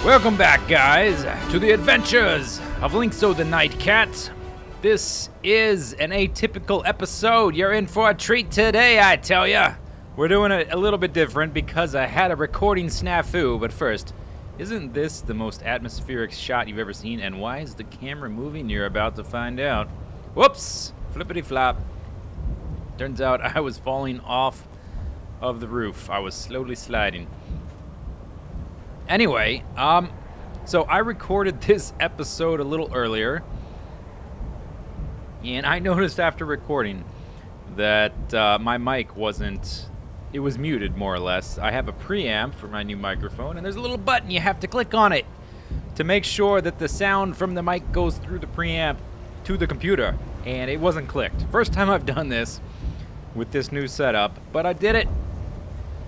Welcome back, guys, to the adventures of Lynx-O the Night Cat. This is an atypical episode. You're in for a treat today, I tell ya. We're doing it a little bit different because I had a recording snafu. But first, isn't this the most atmospheric shot you've ever seen? And why is the camera moving? You're about to find out. Whoops! Flippity flop. Turns out I was falling off of the roof. I was slowly sliding. Anyway, so I recorded this episode a little earlier, and I noticed after recording that my mic wasn't, it was muted more or less. I have a preamp for my new microphone, and there's a little button you have to click on it to make sure that the sound from the mic goes through the preamp to the computer, and it wasn't clicked. First time I've done this with this new setup, but I did it.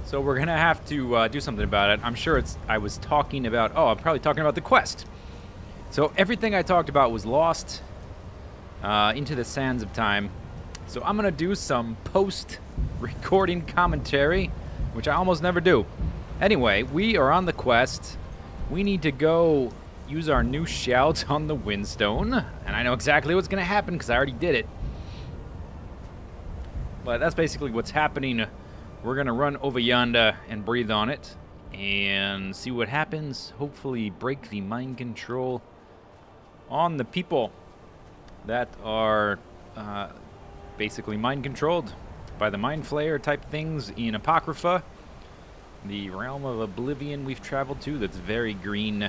So we're gonna have to do something about it. I'm sure I was talking about, I'm probably talking about the quest. So everything I talked about was lost into the sands of time. So I'm gonna do some post-recording commentary, which I almost never do. Anyway, we are on the quest. We need to go use our new shouts on the Windstone. And I know exactly what's gonna happen because I already did it. But that's basically what's happening. We're gonna run over yonder and breathe on it and see what happens. Hopefully break the mind control on the people that are basically mind controlled by the mind flayer type things in Apocrypha, the realm of oblivion we've traveled to that's very green.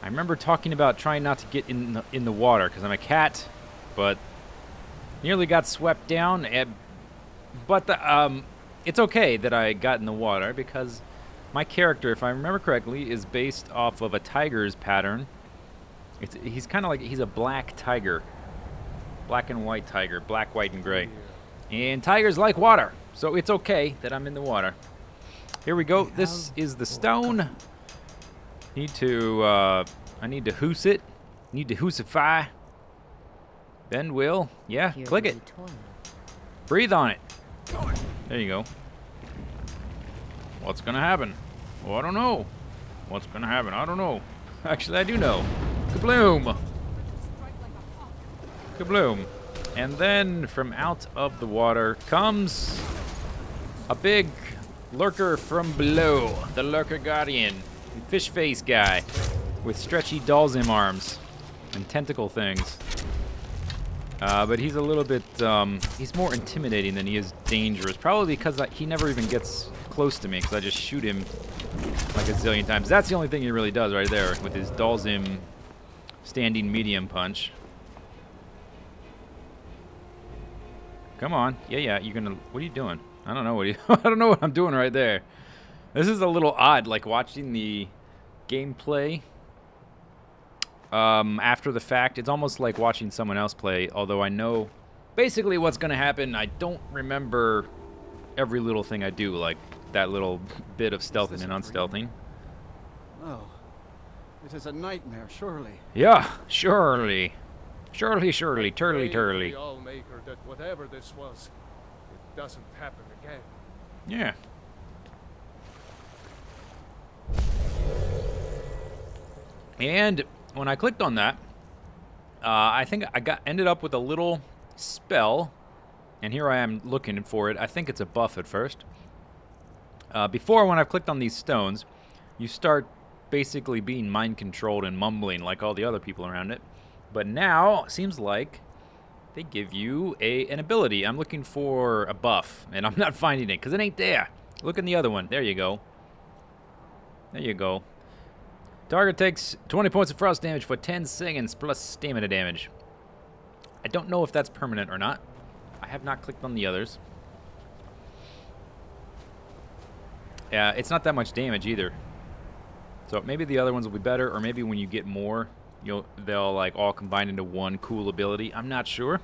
I remember talking about trying not to get in the water because I'm a cat, but nearly got swept down, but it's okay that I got in the water because my character, if I remember correctly, is based off of a tiger's pattern. He's kind of like, he's a black tiger. Black and white tiger. Black, white, and gray. And tigers like water, so it's okay that I'm in the water. Here we go. This is the stone. I need to hoose it. Need to hoosify. Then we'll, click it. Breathe on it. There you go. What's gonna happen? Oh, I don't know. What's gonna happen? I don't know. Actually, I do know. Kabloom! Kabloom. And then from out of the water comes a big lurker from below. The Lurker Guardian. Fish face guy with stretchy Dalsim arms and tentacle things. But he's a little bit, he's more intimidating than he is dangerous. Probably because he never even gets close to me, because I just shoot him like a zillion times. That's the only thing he really does right there, with his Dalsim standing medium punch. Come on. Yeah, you're gonna, what are you doing? I don't know what I don't know what I'm doing right there. This is a little odd, like watching the gameplay after the fact. It's almost like watching someone else play, although I know basically what's going to happen. I don't remember every little thing I do, like that little bit of stealthing and unstealthing. Oh, it is a nightmare, surely. Yeah, surely. Surely, turly. The Allmaker that whatever this was, it doesn't happen again. Yeah. And when I clicked on that, I think I ended up with a little spell, and here I am looking for it. I think it's a buff at first. Before, when I've clicked on these stones, you start basically being mind-controlled and mumbling like all the other people around it. But now, it seems like they give you an ability. I'm looking for a buff, and I'm not finding it because it ain't there. Look in the other one. There you go. There you go. Target takes 20 points of frost damage for 10 seconds plus stamina damage. I don't know if that's permanent or not. I have not clicked on the others. Yeah, it's not that much damage either. So maybe the other ones will be better, or maybe when you get more, they'll like all combine into one cool ability. I'm not sure.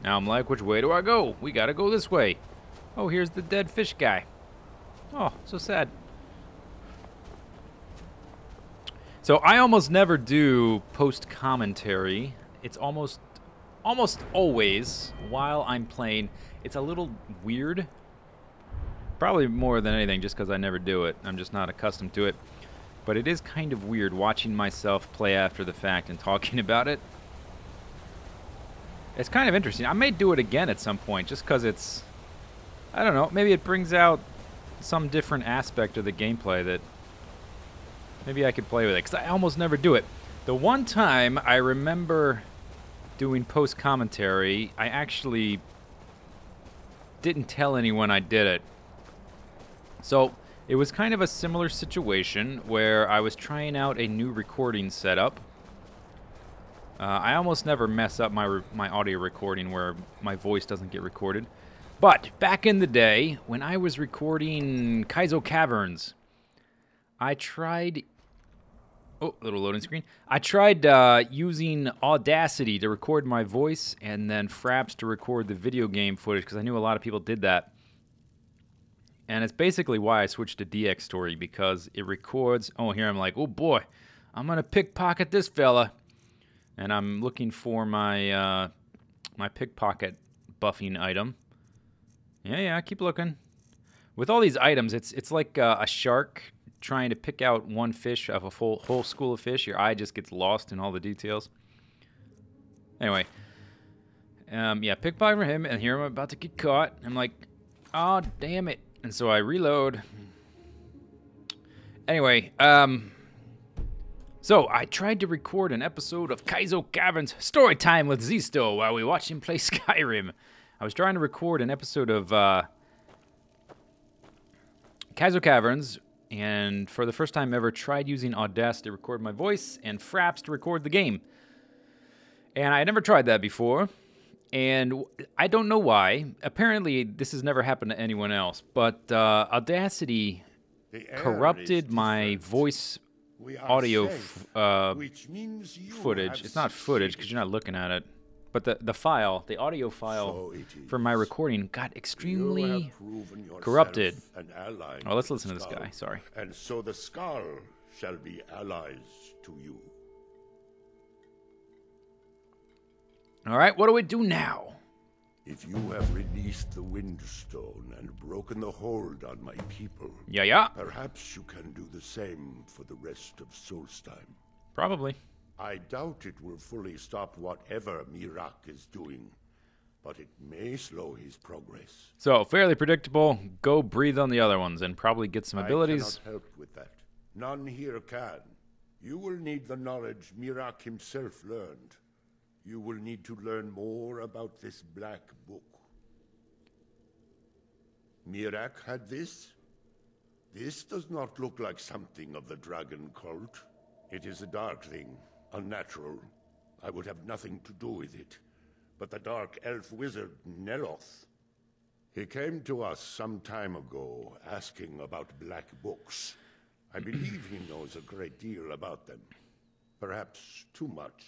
Now I'm like, which way do I go? We gotta go this way. Oh, here's the dead fish guy. Oh, so sad. So I almost never do post-commentary. It's almost always while I'm playing. It's a little weird Probably more than anything just because I never do it. I'm just not accustomed to it. But it is kind of weird watching myself play after the fact and talking about it. It's kind of interesting. I may do it again at some point just because it's... I don't know. Maybe it brings out some different aspect of the gameplay that maybe I could play with it. Because I almost never do it. The one time I remember doing post-commentary, I actually didn't tell anyone I did it. So it was kind of a similar situation where I was trying out a new recording setup. I almost never mess up my audio recording where my voice doesn't get recorded. But back in the day, when I was recording Kaizo Caverns, I tried... Oh, little loading screen. I tried using Audacity to record my voice and then Fraps to record the video game footage because I knew a lot of people did that. And it's basically why I switched to DX Story because it records... Oh, here I'm like, oh boy, I'm going to pickpocket this fella. And I'm looking for my my pickpocket buffing item. Yeah, keep looking. With all these items, it's like a shark trying to pick out one fish of a whole school of fish. Your eye just gets lost in all the details. Anyway, yeah, pickpocket for him, and here I'm about to get caught. I'm like, oh, damn it. And so I reload. Anyway, so I tried to record an episode of Kaizo Caverns Storytime with Zisteau while we watched him play Skyrim. I was trying to record an episode of Kaizo Caverns, and for the first time ever tried using Audacity to record my voice and Fraps to record the game. And I had never tried that before, and I don't know why. Apparently, this has never happened to anyone else, but Audacity corrupted my voice audio footage. It's not footage because you're not looking at it. But the audio file for my recording got extremely corrupted. Oh, let's listen to this guy. Sorry. And so the Skull shall be allies to you. All right, what do we do now? If you have released the Windstone and broken the hold on my people, Yeah. perhaps you can do the same for the rest of Solstheim. Probably. I doubt it will fully stop whatever Mirak is doing, but it may slow his progress. So, fairly predictable. Go breathe on the other ones and probably get some abilities. I cannot help with that. None here can. You will need the knowledge Mirak himself learned. You will need to learn more about this black book. Mirak had this? This does not look like something of the dragon cult. It is a dark thing, unnatural. I would have nothing to do with it. But the dark elf wizard, Neloth, he came to us some time ago asking about black books. I believe he knows a great deal about them. Perhaps too much.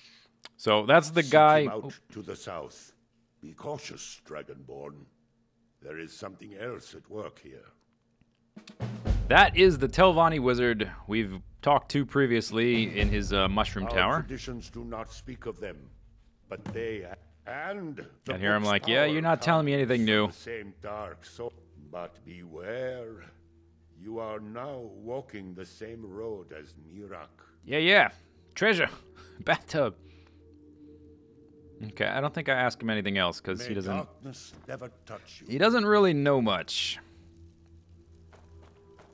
So that's the Seek guy. him out to the south. Be cautious, Dragonborn. There is something else at work here. That is the Telvanni wizard we've talked to previously in his mushroom Our tower. traditions do not speak of them, but they and the And here I'm book's like, yeah, power you're not telling me comes anything from new. the same dark soul. But beware, you are now walking the same road as Mirak. Yeah. Treasure. Bathtub. Okay, I don't think I asked him anything else because May he doesn't. darkness never touch you. He doesn't really know much.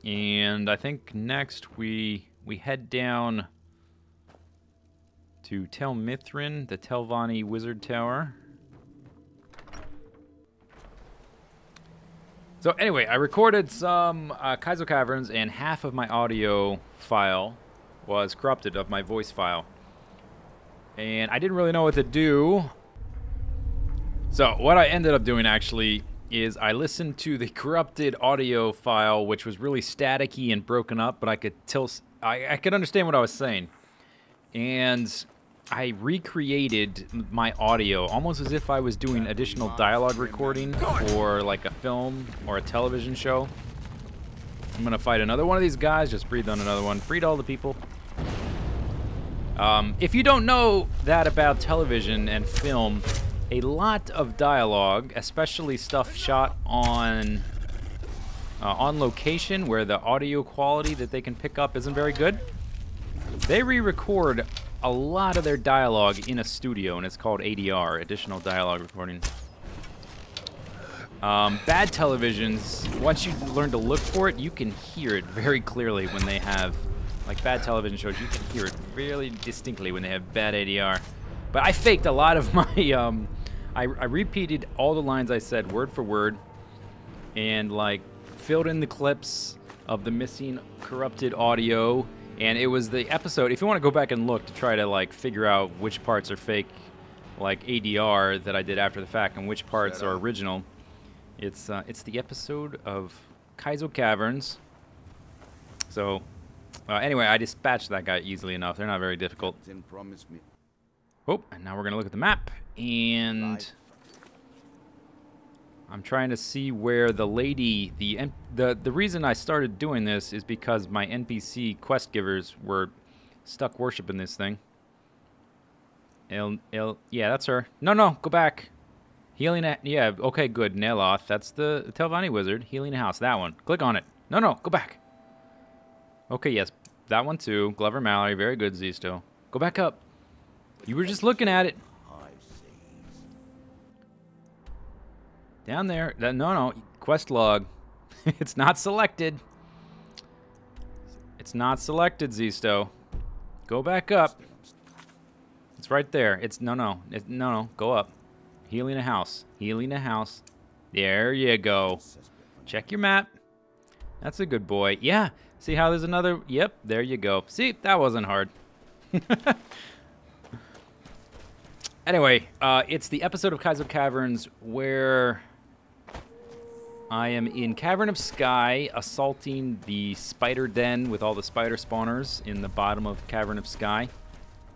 And I think next we head down to Tel Mithrin, the Telvanni Wizard Tower. So anyway, I recorded some Kaizo Caverns, and half of my audio file was corrupted of my voice file. And I didn't really know what to do. So what I ended up doing actually is I listened to the corrupted audio file, which was really staticky and broken up, but I could understand what I was saying. And I recreated my audio almost as if I was doing additional dialogue recording for like a film or a television show. I'm gonna fight another one of these guys. Just breathe on another one. Freed all the people. If you don't know that about television and film, a lot of dialogue, especially stuff shot on on location where the audio quality that they can pick up isn't very good. They re-record a lot of their dialogue in a studio, and it's called ADR, Additional Dialogue Recording. Bad televisions, once you learn to look for it, you can hear it very clearly when they have, like bad television shows, you can hear it really distinctly when they have bad ADR. But I faked a lot of my, I repeated all the lines I said word for word, and like filled in the clips of the missing corrupted audio. And it was the episode, if you want to go back and look to try to like figure out which parts are fake, like ADR that I did after the fact, and which parts are original, it's the episode of Kaizo Caverns. So anyway, I dispatched that guy easily enough. They're not very difficult. Didn't promise me. Oh, and now we're gonna look at the map, and I'm trying to see where the lady, the reason I started doing this is because my NPC quest givers were stuck worshiping this thing. Yeah, that's her. No, go back. Healing, yeah, okay, good. Neloth, that's the Telvanni wizard. Healing house, that one. Click on it. No, go back. Okay, yes, that one too. Glover Mallory, very good, Zisteau. Go back up. You were just looking at it. Down there. No. Quest log. It's not selected. It's not selected, Zisteau. Go back up. It's right there. It's no. Go up. Healing a house. Healing a house. There you go. Check your map. That's a good boy. Yeah. See how there's another? Yep. There you go. See, that wasn't hard. Anyway, it's the episode of Kaizo Caverns where I am in Cavern of Sky, assaulting the spider den with all the spider spawners in the bottom of Cavern of Sky,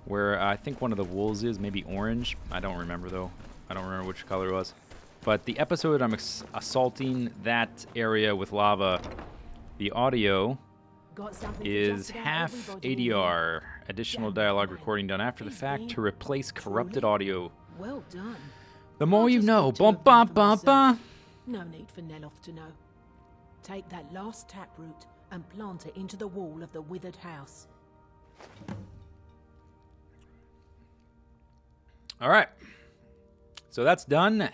where I think one of the wolves is, maybe orange. I don't remember, though. I don't remember which color it was. But the episode, I'm assaulting that area with lava. The audio is half ADR, additional dialogue recording done after the fact to replace corrupted audio. Well done. The more you know. Bum, bum, bum, bum. No need for Neloth to know. Take that last taproot and plant it into the wall of the withered house. All right. So that's done.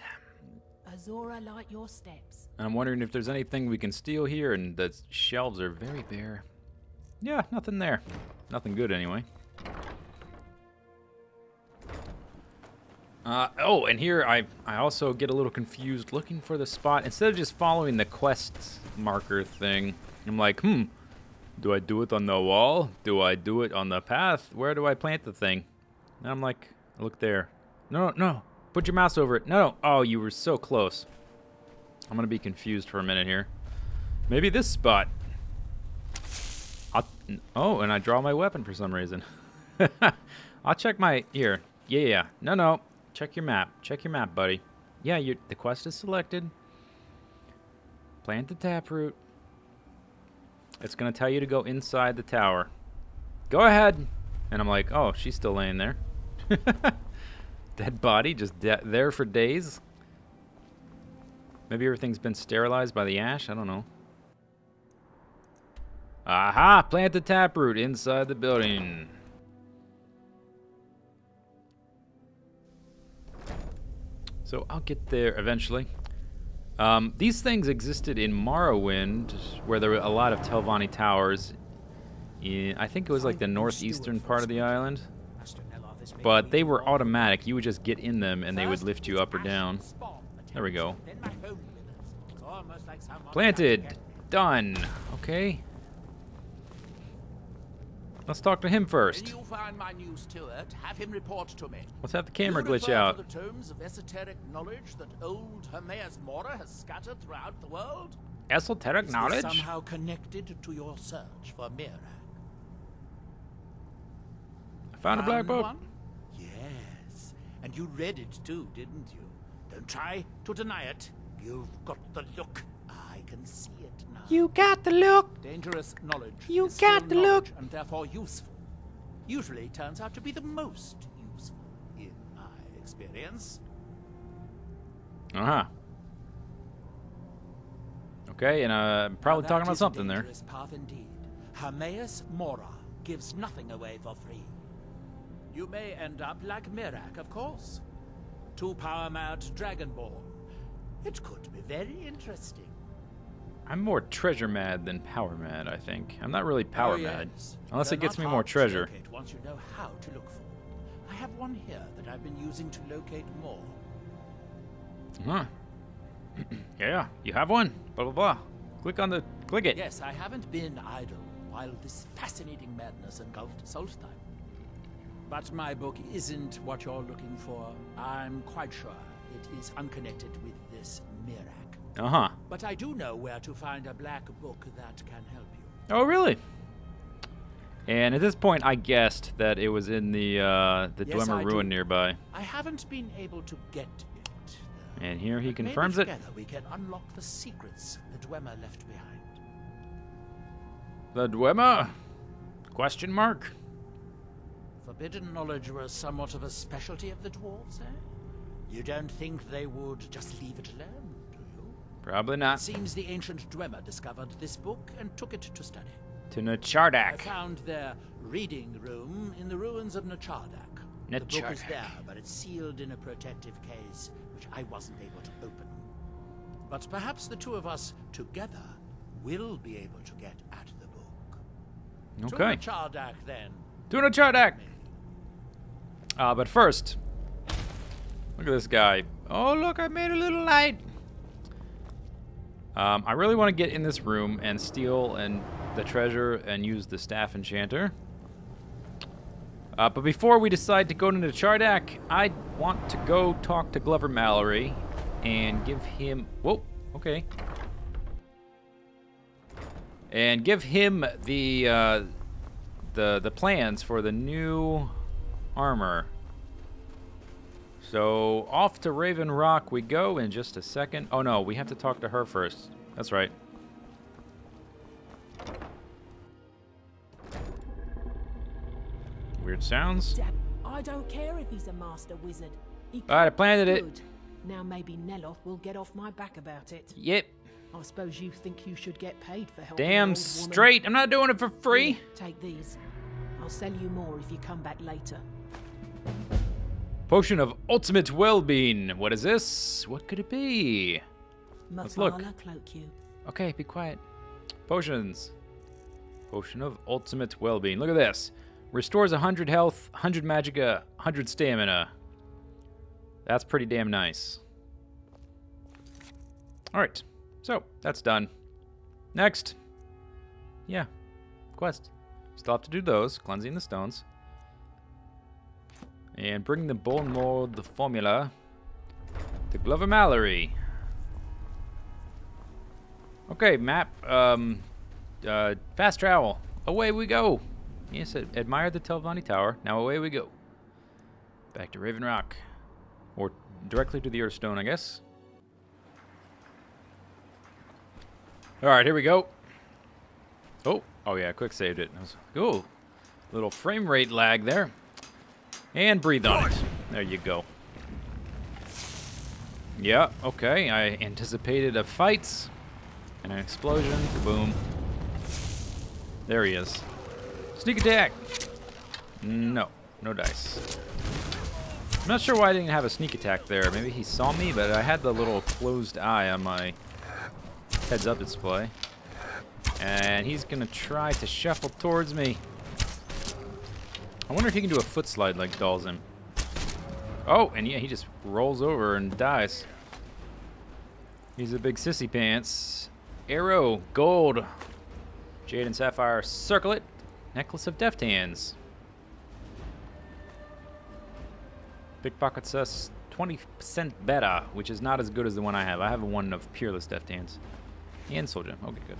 Azora, light your steps. I'm wondering if there's anything we can steal here, and the shelves are very bare. Yeah, nothing there. Nothing good, anyway. Oh, and here I also get a little confused looking for the spot. Instead of just following the quest marker thing, I'm like, do I do it on the wall? Do I do it on the path? Where do I plant the thing? And I'm like, look there. No. Put your mouse over it. No. Oh, you were so close. I'm going to be confused for a minute here. Maybe this spot. Oh, and I draw my weapon for some reason. I'll check my... Here. Yeah. No. Check your map. Check your map, buddy. Yeah, the quest is selected. Plant the taproot. It's going to tell you to go inside the tower. Go ahead. And I'm like, oh, she's still laying there. Dead body, just there for days. Maybe everything's been sterilized by the ash. I don't know. Aha! Plant the taproot inside the building. So I'll get there eventually. These things existed in Morrowind, where there were a lot of Telvanni towers. I think it was like the northeastern part of the island. But they were automatic. You would just get in them and they would lift you up or down. There we go. Planted. Done. Okay. Let's talk to him first. When you find my new steward, have him report to me. Let's have the camera You glitch refer out. to the tomes of esoteric knowledge that old Hermaeus Mora has scattered throughout the world? Esoteric Is this knowledge? somehow connected to your search for Mira? I found a black book. One? Yes. And you read it too, didn't you? Don't try to deny it. You've got the look. I can see it now. You got the look. Dangerous knowledge. You is got still the look. knowledge and therefore useful. Usually turns out to be the most useful, in my experience. Uh-huh. Okay, and I'm probably Now, talking that about is a something there. dangerous path indeed. Hermaeus Mora gives nothing away for free. You may end up like Mirak, of course. Too power-mad Dragonborn. It could be very interesting. I'm more treasure mad than power mad, I think. I'm not really power mad. Yes. Unless They're it gets not me more hard to treasure. locate once you know how to look for them. I have one here that I've been using to locate more. Huh. Yeah, you have one. Blah, blah, blah. Click it. Yes, I haven't been idle while this fascinating madness engulfed Solstheim. But my book isn't what you're looking for. I'm quite sure it is unconnected with this Mirak. Uh-huh. But I do know where to find a black book that can help you. Oh, really? And at this point, I guessed that it was in the Yes, Dwemer I ruin do. nearby. I haven't been able to get it, though. And here he But confirms maybe it. together we can unlock the secrets the Dwemer left behind. The Dwemer? Question mark? Forbidden knowledge was somewhat of a specialty of the dwarves, eh? You don't think they would just leave it alone, do you? Probably It not. seems the ancient Dwemer discovered this book and took it to study. To I Nachardak. found their reading room in the ruins of Nachardak. The book is Nachardak. there, but it's sealed in a protective case, which I wasn't able to open. But perhaps the two of us together will be able to get at the book. Okay. To Nachardak, then. To Nachardak! But first, look at this guy. Oh, look, I made a little light. I really want to get in this room and steal the treasure and use the staff enchanter. But before we decide to go to Nachardak, I want to go talk to Glover Mallory and give him... Whoa, okay. And give him the plans for the new armor. So off to Raven Rock we go in just a second. Oh no, we have to talk to her first. That's right. Weird sounds. Dad, I don't care if he's a master wizard. All right, I planted it. Good. Now maybe Neloth will get off my back about it. Yep. I suppose you think you should get paid for helping an Damn old woman. straight. I'm not doing it for free. Here, take these. I'll sell you more if you come back later. Potion of ultimate well-being. What is this? What could it be? Let's look. Mafala cloak you. Okay, be quiet. Potions. Potion of ultimate well-being. Look at this. Restores 100 health, 100 magicka, 100 stamina. That's pretty damn nice. Alright. So, that's done. Next. Yeah. Quest. Still have to do those. Cleansing the stones. And bring the bone mold, the formula, to Glover Mallory. Okay, map. Fast travel. Away we go. Yes, admire the Telvanni Tower. Now away we go. Back to Raven Rock. Or directly to the Earthstone, I guess. Alright, here we go. Oh yeah, quick saved it. Oh, little frame rate lag there. And breathe on it. There you go. Yeah, okay. I anticipated a fight and an explosion. Boom. There he is. Sneak attack. No, no dice. I'm not sure why I didn't have a sneak attack there. Maybe he saw me, but I had the little closed eye on my heads-up display. And he's gonna try to shuffle towards me. I wonder if he can do a foot slide like Dalzim. Oh, and yeah, he just rolls over and dies. He's a big sissy pants. Arrow, gold, jade and sapphire circlet, necklace of deft hands. Pickpockets us 20% better, which is not as good as the one I have. I have one of Peerless Deft Hands. And Soul Gem. Okay, good.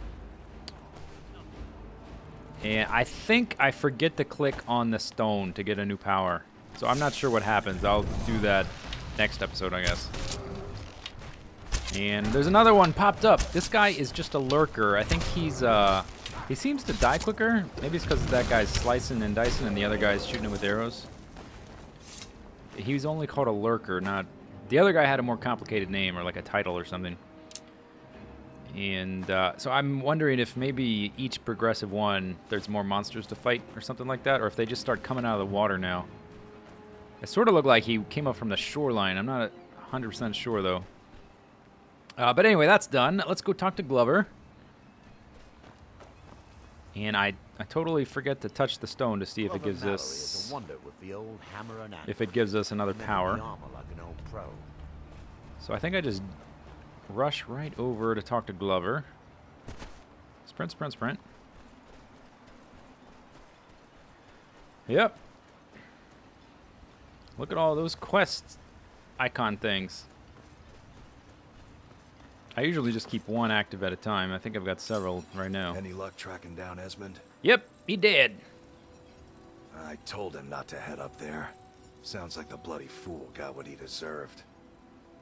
And I think I forget to click on the stone to get a new power. So I'm not sure what happens. I'll do that next episode, I guess. And there's another one popped up. This guy is just a lurker. I think he's, he seems to die quicker. Maybe it's because that guy's slicing and dicing and the other guy's shooting him with arrows. He's only called a lurker, not... The other guy had a more complicated name or like a title or something. And so I'm wondering if maybe each progressive one, there's more monsters to fight or something like that, or if they just start coming out of the water now. It sort of looked like he came up from the shoreline. I'm not 100% sure, though. But anyway, that's done. Let's go talk to Glover. And I totally forget to touch the stone to see if it gives us... if it gives us another power. So I think I just rush right over to talk to Glover. Sprint, sprint, sprint. Yep. Look at all those quest icon things. I usually just keep one active at a time. I think I've got several right now. Any luck tracking down Esmond? Yep, he did. I told him not to head up there. Sounds like the bloody fool got what he deserved.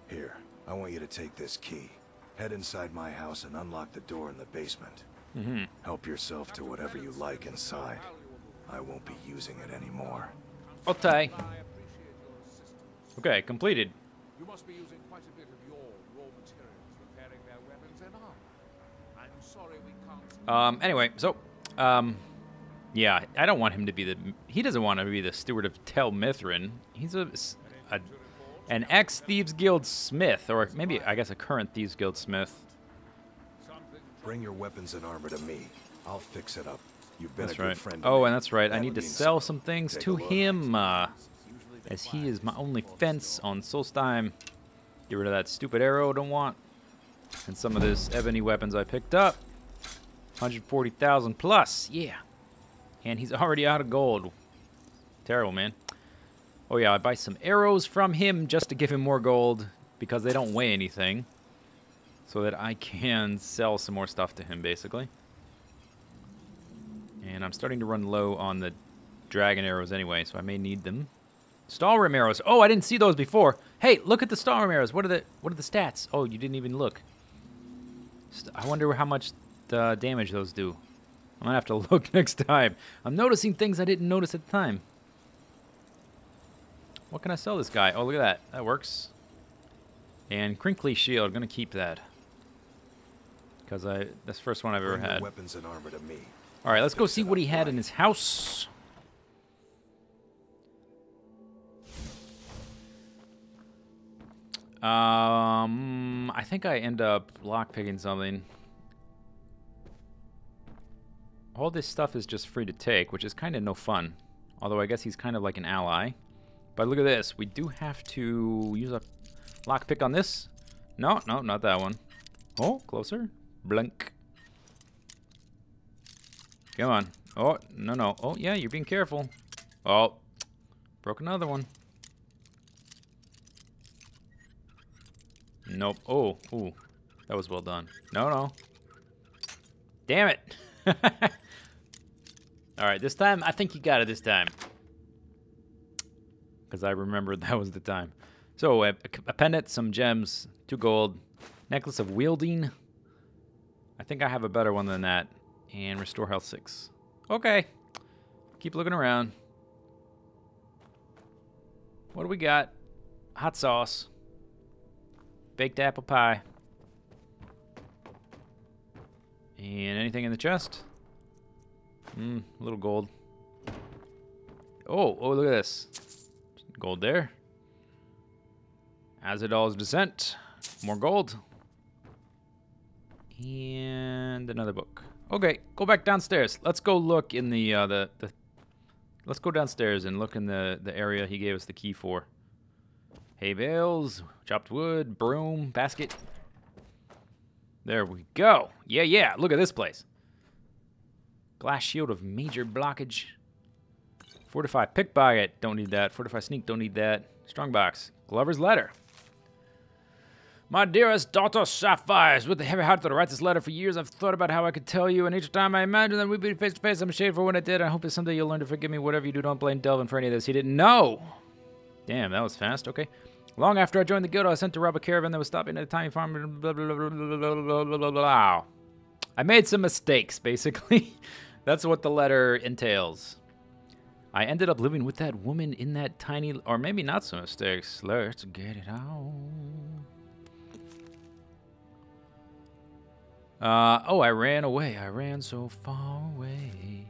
Here, I want you to take this key. Head inside my house and unlock the door in the basement. Help yourself to whatever you like inside. I won't be using it anymore. Okay. Okay, completed. You must be using quite a bit of your raw materials repairing their weapons and armor. I'm sorry we can't... Anyway, so, yeah, I don't want him to be the... He doesn't want to be the steward of Tel Mithrin. He's an ex-Thieves Guild smith, or maybe, I guess, a current Thieves Guild smith. Bring your weapons and armor to me. I'll fix it up. You've been That's a right. good friend to Oh, me. and that's right. I That need would to mean sell something. some things Take to a look. him, as he is my only fence on Solstheim. Get rid of that stupid arrow, don't want. And some of this ebony weapons I picked up. 140,000 plus, yeah. And he's already out of gold. Terrible, man. Oh yeah, I buy some arrows from him just to give him more gold because they don't weigh anything. So that I can sell some more stuff to him, basically. And I'm starting to run low on the dragon arrows anyway, so I may need them. Stalrim arrows. Oh, I didn't see those before. Hey, look at the Stalrim arrows. What are the stats? Oh, you didn't even look. I wonder how much damage those do. I'm gonna have to look next time. I'm noticing things I didn't notice at the time. What can I sell this guy? Oh, look at that. That works. And Crinkly Shield. Gonna keep that. Because that's the first one I've ever Bring your had. weapons and armor to me. All right, let's go see what he had in his house. I think I end up lockpicking something. All this stuff is just free to take, which is kind of no fun. Although I guess he's kind of like an ally. But look at this. We do have to use a lockpick on this. No, not that one. Oh, closer. Blink. Come on. Oh, no. Oh, yeah, you're being careful. Oh, broke another one. Nope. Oh, ooh. That was well done. No. Damn it. All right, this time, I think you got it this time. Because I remembered that was the time. So, a pendant, some gems, 2 gold, necklace of wielding. I think I have a better one than that. And restore health 6. Okay. Keep looking around. What do we got? Hot sauce. Baked apple pie. And anything in the chest? A little gold. Oh, look at this. Gold there. Azadal's Descent. More gold. And another book. Okay, go back downstairs. Let's go look in the let's go downstairs and look in the area he gave us the key for. Hay bales, chopped wood, broom, basket. There we go. Yeah, look at this place. Glass shield of major blockage. Fortify pickpocket, don't need that. Fortify sneak, don't need that. Strongbox, Glover's letter. My dearest daughter Sapphires, with the heavy heart that I write this letter for years, I've thought about how I could tell you, and each time I imagine that we'd be face to face, I'm ashamed for what I did. I hope that someday you'll learn to forgive me. Whatever you do, don't blame Delvin for any of this. He didn't know. Damn, that was fast. Okay. Long after I joined the guild, I was sent to rob a caravan that was stopping at a tiny farm. Blah, blah, blah, blah, blah, blah, blah, blah. I made some mistakes, basically. That's what the letter entails. I ended up living with that woman in that tiny, or maybe not some mistakes. Let's get it out. Oh, I ran away. I ran so far away.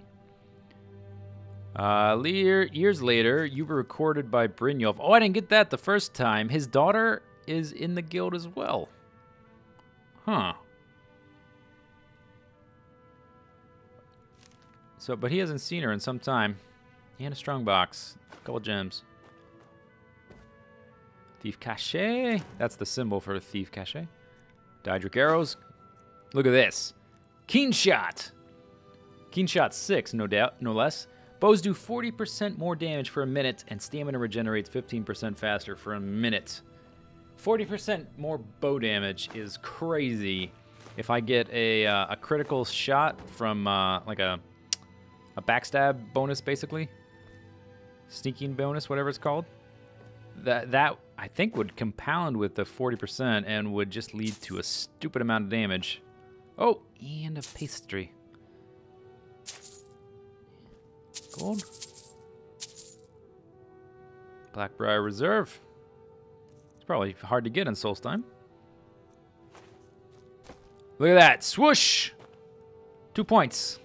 Years later, you were recorded by Brynjolf. Oh, I didn't get that the first time. His daughter is in the guild as well. Huh. So, but he hasn't seen her in some time. He had a strong box. A couple gems. Thief Cache. That's the symbol for Thief Cache. Daedric arrows. Look at this. Keen shot. Keen shot 6, no doubt, no less. Bows do 40% more damage for a minute, and stamina regenerates 15% faster for a minute. 40% more bow damage is crazy. If I get a critical shot from like a backstab bonus, basically. Sneaking bonus, whatever it's called. That I think would compound with the 40% and would just lead to a stupid amount of damage. Oh, and a pastry. Gold. Blackbriar Reserve. It's probably hard to get in Solstheim. Look at that. Swoosh! 2 points.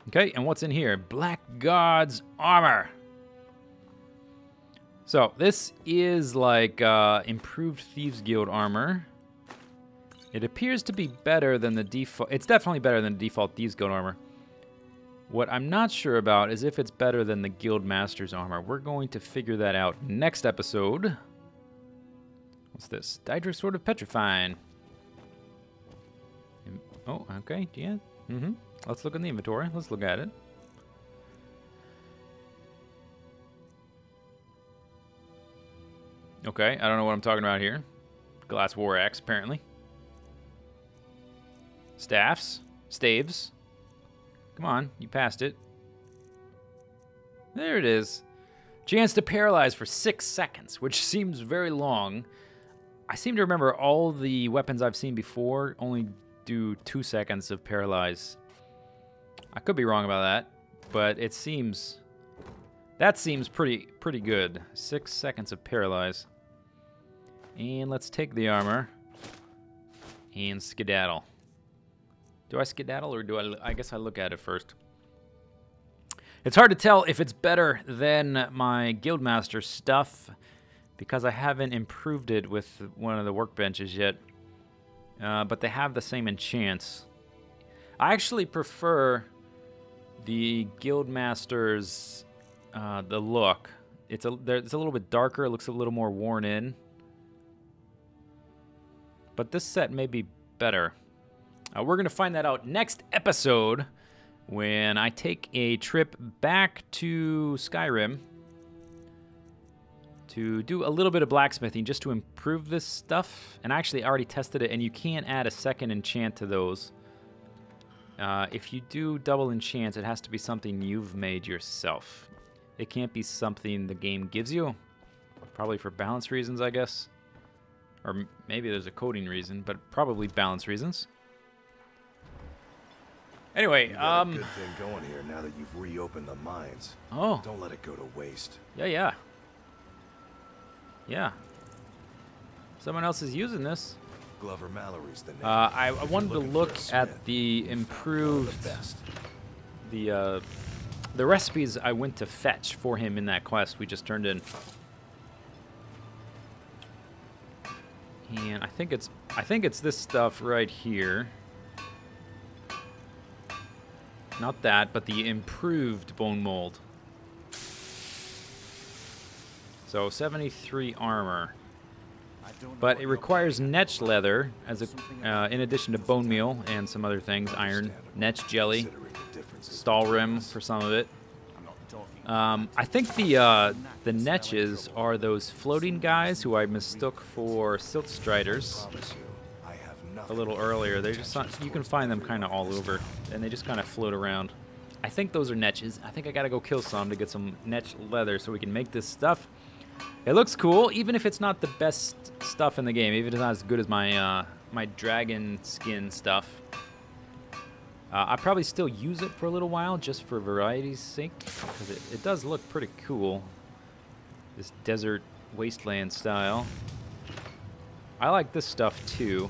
Okay, and what's in here? Black God's Armor. So, this is like improved Thieves Guild armor. It appears to be better than the default. It's definitely better than the default Thieves Guild armor. What I'm not sure about is if it's better than the Guild Master's armor. We're going to figure that out next episode. What's this? Daedric Sword of Petrifying. Oh, okay, yeah. Let's look in the inventory. Let's look at it. Okay, I don't know what I'm talking about here. Glass War Axe, apparently. Staffs. Staves. Come on, you passed it. There it is. Chance to paralyze for 6 seconds, which seems very long. I seem to remember all the weapons I've seen before only do 2 seconds of paralyze. I could be wrong about that, but it seems... That seems pretty good. 6 seconds of paralyze. And let's take the armor and skedaddle. Do I skedaddle or do I guess I look at it first. It's hard to tell if it's better than my Guildmaster stuff because I haven't improved it with one of the workbenches yet. But they have the same enchants. I actually prefer the Guildmaster's the look. It's a little bit darker. It looks a little more worn in. But this set may be better. We're going to find that out next episode when I take a trip back to Skyrim to do a little bit of blacksmithing just to improve this stuff. And I actually already tested it, and you can add a second enchant to those. If you do double enchants, it has to be something you've made yourself. It can't be something the game gives you. Probably for balance reasons, I guess. Or maybe there's a coding reason, but probably balance reasons. Anyway, you got a good thing going here now that you've reopened the mines. Oh. Don't let it go to waste. Yeah. Someone else is using this. Glover Mallory's the name. I wanted to look at the improved the recipes I went to fetch for him in that quest we just turned in. And I think it's this stuff right here. Not that, but the improved bone mold. So 73 armor. But it requires netch leather as a, in addition to bone meal and some other things, iron, netch jelly, stall rim for some of it. I think the netches are those floating guys who I mistook for silt striders a little earlier. They're just you can find them kind of all over, and they just kind of float around. I think those are netches. I think I gotta go kill some to get some netch leather so we can make this stuff. It looks cool, even if it's not the best stuff in the game. Even if it's not as good as my my dragon skin stuff. I'll probably still use it for a little while, just for variety's sake, because it does look pretty cool. This desert wasteland style. I like this stuff too.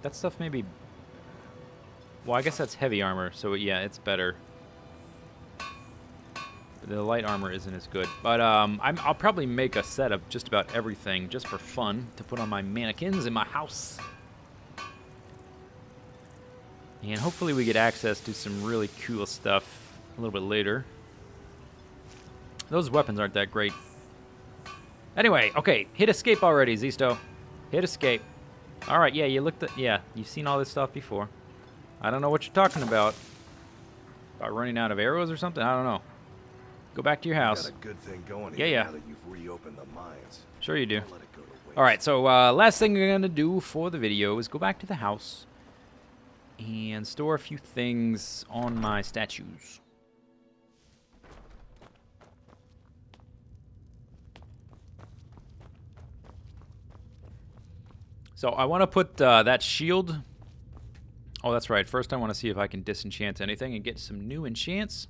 That stuff maybe... Well, I guess that's heavy armor, so yeah, it's better. The light armor isn't as good. But I'll probably make a set of just about everything just for fun to put on my mannequins in my house. And hopefully we get access to some really cool stuff a little bit later. Those weapons aren't that great. Anyway, okay, hit escape already, Zisteau. Hit escape. All right, yeah, you looked at... Yeah, you've seen all this stuff before. I don't know what you're talking about. About running out of arrows or something? I don't know. Go back to your house. Got a good thing going yeah, here yeah. now that you've reopened the mines. Sure you do. Don't let it go to waste. All right, so last thing we're going to do for the video is go back to the house and store a few things on my statues. So I want to put that shield... Oh, that's right. First I want to see if I can disenchant anything and get some new enchants.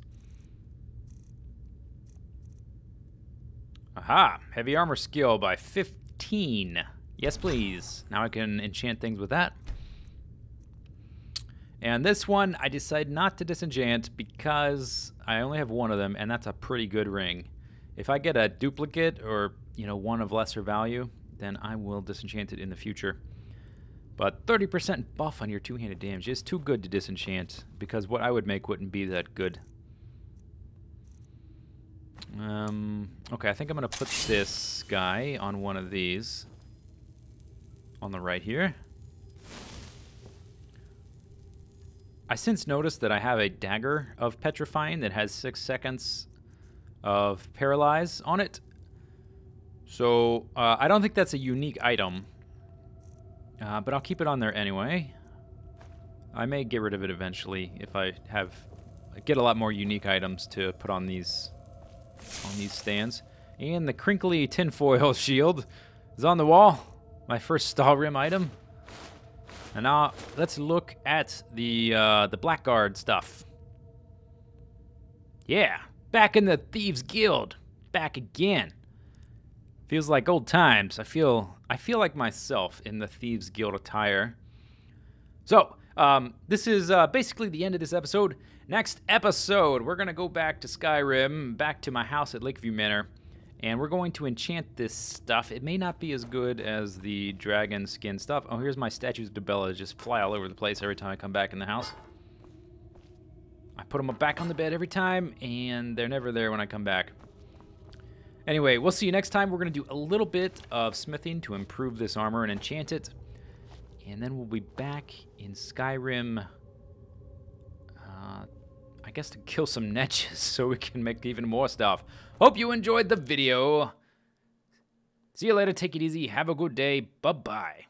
Aha! Heavy armor skill by 15. Yes, please. Now I can enchant things with that. And this one, I decided not to disenchant because I only have one of them, and that's a pretty good ring. If I get a duplicate or, you know, one of lesser value, then I will disenchant it in the future. But 30% buff on your two-handed damage is too good to disenchant because what I would make wouldn't be that good. Okay, I think I'm going to put this guy on one of these. On the right here. I since noticed that I have a dagger of petrifying that has 6 seconds of paralyze on it. So, I don't think that's a unique item. But I'll keep it on there anyway. I may get rid of it eventually if I get a lot more unique items to put on these stands. And the crinkly tinfoil shield is on the wall. My first Skyrim item. And now let's look at the Blackguard stuff. Yeah, back in the Thieves Guild, back again. Feels like old times. I feel like myself in the Thieves Guild attire. So, this is basically the end of this episode. Next episode, we're gonna go back to Skyrim, back to my house at Lakeview Manor. And we're going to enchant this stuff. It may not be as good as the dragon skin stuff. Oh, here's my statues of Debella just fly all over the place every time I come back in the house. I put them back on the bed every time, and they're never there when I come back. Anyway, we'll see you next time. We're going to do a little bit of smithing to improve this armor and enchant it. And then we'll be back in Skyrim, I guess to kill some netches so we can make even more stuff. Hope you enjoyed the video. See you later. Take it easy. Have a good day. Bye-bye.